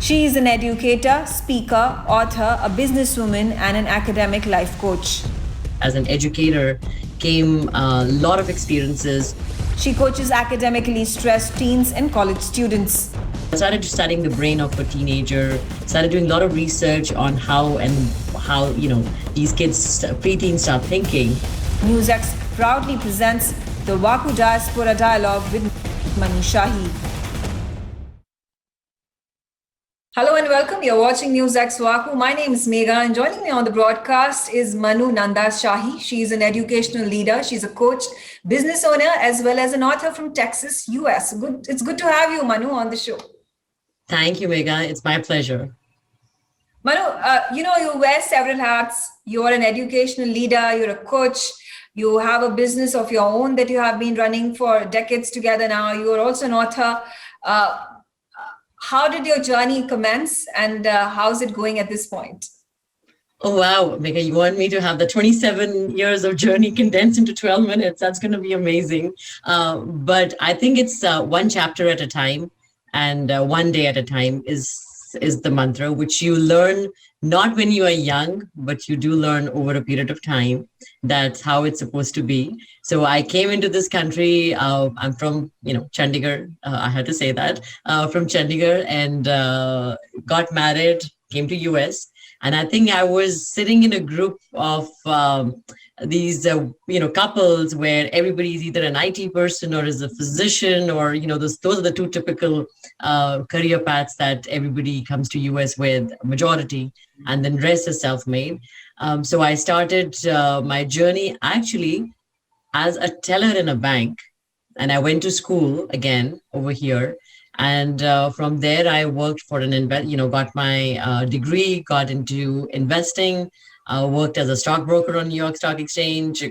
She is an educator, speaker, author, a businesswoman, and an academic life coach. As an educator came a lot of experiences. She coaches academically stressed teens and college students. I started studying the brain of a teenager, started doing a lot of research on how these kids, preteens start thinking. NewsX proudly presents the Waku Diaspora Dialogue with Manu Shahi. Hello and welcome. You're watching NewsX Waku. My name is Megha, and joining me on the broadcast is Manu Nanda Shahi. She is an educational leader. She's a coach, business owner, as well as an author from Texas, US. It's good to have you, Manu, on the show. Thank you, Megha. It's my pleasure. Manu, you wear several hats. You're an educational leader. You're a coach. You have a business of your own that you have been running for decades together now. You are also an author. How did your journey commence, and how's it going at this point? Oh, wow, Megha, you want me to have the 27 years of journey condensed into 12 minutes? That's going to be amazing. But I think it's one chapter at a time, and one day at a time is the mantra, which you learn not when you are young, but you do learn over a period of time. That's how it's supposed to be. So I came into this country. I'm from, Chandigarh. I had to say that, from Chandigarh, and got married, came to US. And I think I was sitting in a group of these, couples where everybody is either an IT person or is a physician, or, those are the two typical career paths that everybody comes to US with, majority, and then rest is self-made. So I started my journey actually as a teller in a bank, and I went to school again over here. And from there, I worked for got my degree, got into investing, worked as a stockbroker on New York Stock Exchange.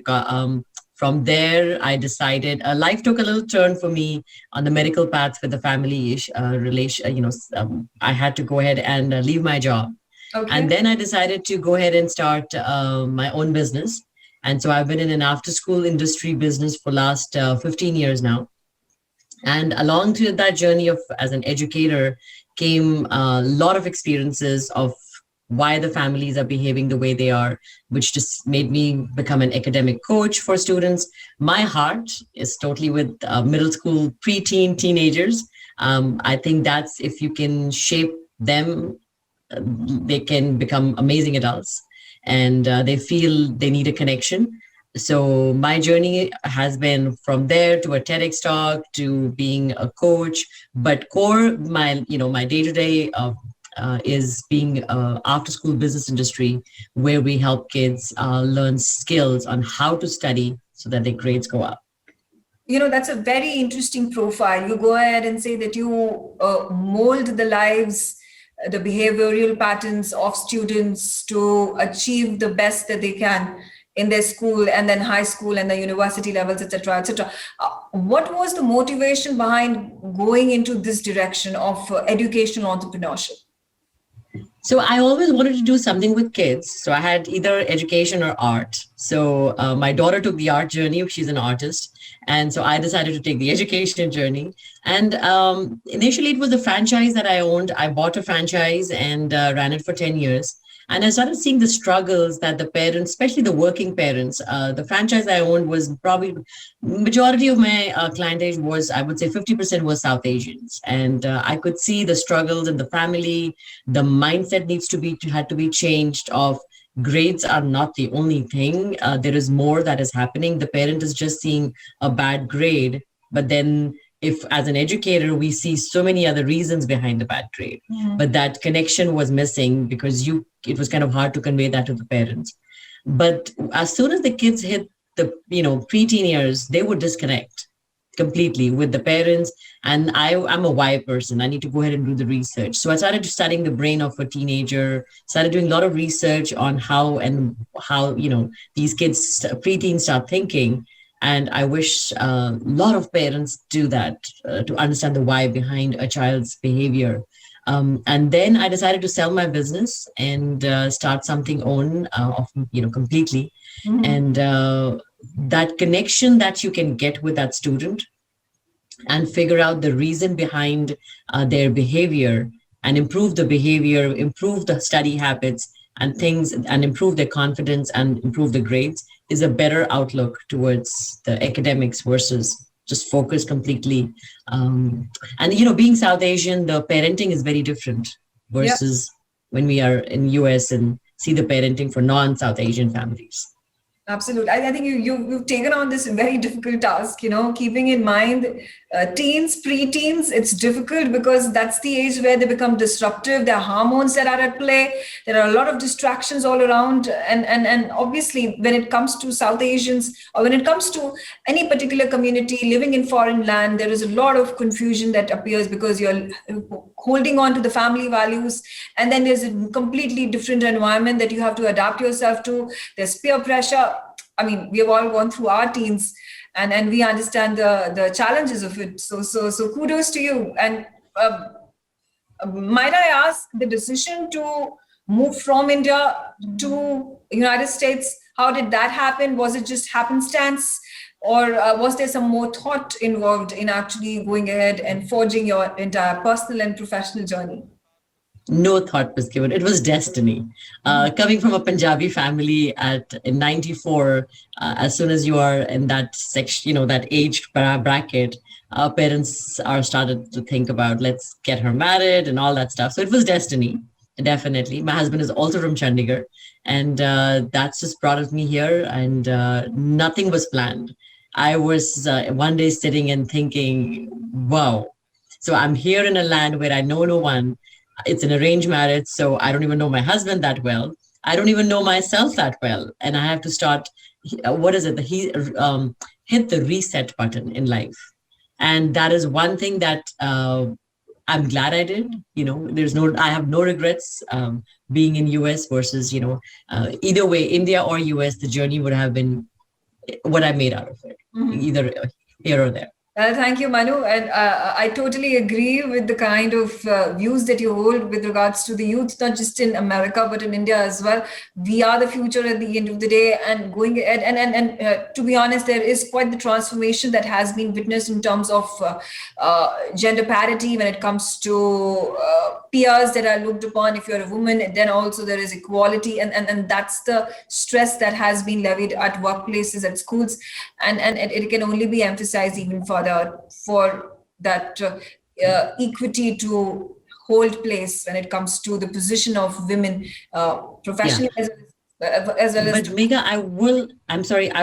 From there, I decided life took a little turn for me on the medical path with the family relation. I had to go ahead and leave my job. Okay. And then I decided to go ahead and start my own business. And so I've been in an after-school industry business for last 15 years now. And along to that journey as an educator came a lot of experiences of why the families are behaving the way they are, which just made me become an academic coach for students. My heart is totally with middle school, preteen, teenagers. I think that's, if you can shape them, they can become amazing adults, and they feel they need a connection. So my journey has been from there to a TEDx talk to being a coach, but core my day-to-day is being after school business industry, where we help kids learn skills on how to study so that their grades go up. That's a very interesting profile. You go ahead and say that you mold the lives, the behavioral patterns of students to achieve the best that they can in their school, and then high school and the university levels, etc., etc. What was the motivation behind going into this direction of educational entrepreneurship? So I always wanted to do something with kids. So I had either education or art. So my daughter took the art journey. She's an artist. And so I decided to take the education journey. And initially it was a franchise that I owned. I bought a franchise and ran it for 10 years. And I started seeing the struggles that the parents, especially the working parents, the franchise I owned was probably, majority of my clientage was, I would say 50% was South Asians. And I could see the struggles in the family. The mindset had to be changed of grades are not the only thing. There is more that is happening. The parent is just seeing a bad grade, but then if as an educator, we see so many other reasons behind the bad grade, but that connection was missing because it was kind of hard to convey that to the parents. But as soon as the kids hit the, preteen years, they would disconnect completely with the parents. And I'm a why person. I need to go ahead and do the research. So I started studying the brain of a teenager, started doing a lot of research on how these kids, preteens start thinking. And I wish a lot of parents do that to understand the why behind a child's behavior. And then I decided to sell my business and start something own, completely. Mm-hmm. And that connection that you can get with that student and figure out the reason behind their behavior and improve the behavior, improve the study habits and things, and improve their confidence and improve the grades, is a better outlook towards the academics versus just focus completely. And being South Asian, the parenting is very different versus when we are in US and see the parenting for non-South Asian families. Absolutely. I think you've taken on this very difficult task, keeping in mind teens, pre-teens. It's difficult because that's the age where they become disruptive. There are hormones that are at play. There are a lot of distractions all around. And obviously, when it comes to South Asians, or when it comes to any particular community living in foreign land, there is a lot of confusion that appears because you're holding on to the family values. And then there's a completely different environment that you have to adapt yourself to. There's peer pressure. I mean, we have all gone through our teens, and we understand the challenges of it. So kudos to you. And might I ask, the decision to move from India to United States, how did that happen? Was it just happenstance, or was there some more thought involved in actually going ahead and forging your entire personal and professional journey? No thought was given. It was destiny. Coming from a Punjabi family in 94, as soon as you are in that section, that age bracket, our parents are started to think about, let's get her married and all that stuff. So it was destiny, definitely. My husband is also from Chandigarh, and that's just brought me here, and nothing was planned. I was one day sitting and thinking, wow. So I'm here in a land where I know no one. It's an arranged marriage, so I don't even know my husband that well. I don't even know myself that well. And I have to start, hit the reset button in life. And that is one thing that I'm glad I did. I have no regrets being in US versus, either way, India or US, the journey would have been what I made out of it, either here or there. Thank you, Manu. And I totally agree with the kind of views that you hold with regards to the youth, not just in America, but in India as well. We are the future at the end of the day, and going ahead. And to be honest, there is quite the transformation that has been witnessed in terms of gender parity when it comes to peers that are looked upon. If you're a woman, then also there is equality. And that's the stress that has been levied at workplaces, at schools. And it can only be emphasized even further for that equity to hold place when it comes to the position of women professionally as well as. But Megha, I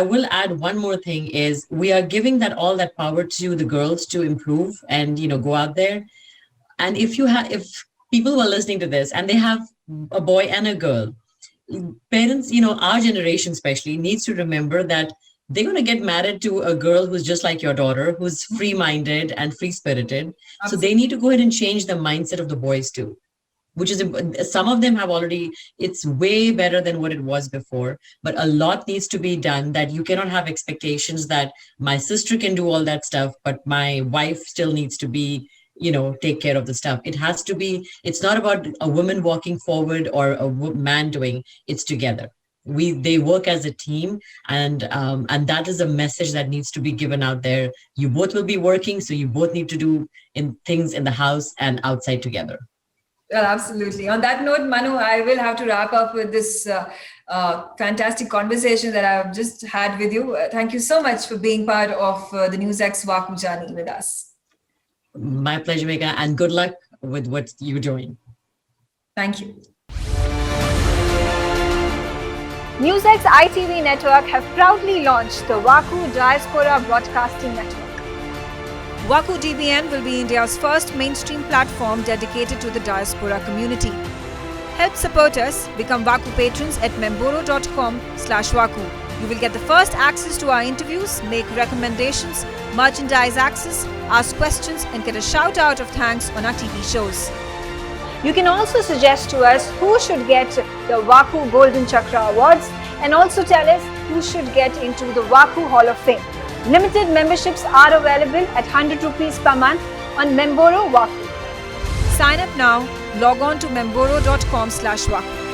will add one more thing is we are giving all that power to the girls to improve and, go out there. And if people were listening to this and they have a boy and a girl, parents, our generation especially needs to remember that they're going to get married to a girl who's just like your daughter, who's free-minded and free-spirited. Absolutely. So they need to go ahead and change the mindset of the boys too, which is, some of them have already, it's way better than what it was before, but a lot needs to be done. That you cannot have expectations that my sister can do all that stuff, but my wife still needs to be, take care of the stuff. It has to be, it's not about a woman walking forward or a man doing, it's together. They work as a team, and that is a message that needs to be given out there. You both will be working, so you both need to do things in the house and outside together. Well, absolutely. On that note, Manu, I will have to wrap up with this fantastic conversation that I've just had with you. Thank you so much for being part of the NewsX Vaku journey with us. My pleasure, Megha, and good luck with what you're doing. Thank you. NewsX ITV network have proudly launched the Vaku Diaspora Broadcasting Network. Vaku DBN will be India's first mainstream platform dedicated to the diaspora community. Help support us. Become Vaku patrons at memboro.com/Vaku. You will get the first access to our interviews, make recommendations, merchandise access, ask questions, and get a shout out of thanks on our TV shows. You can also suggest to us who should get the Vaku Golden Chakra Awards, and also tell us who should get into the Vaku Hall of Fame. Limited memberships are available at 100 rupees per month on Memboro Vaku. Sign up now. Log on to memboro.com/Vaku.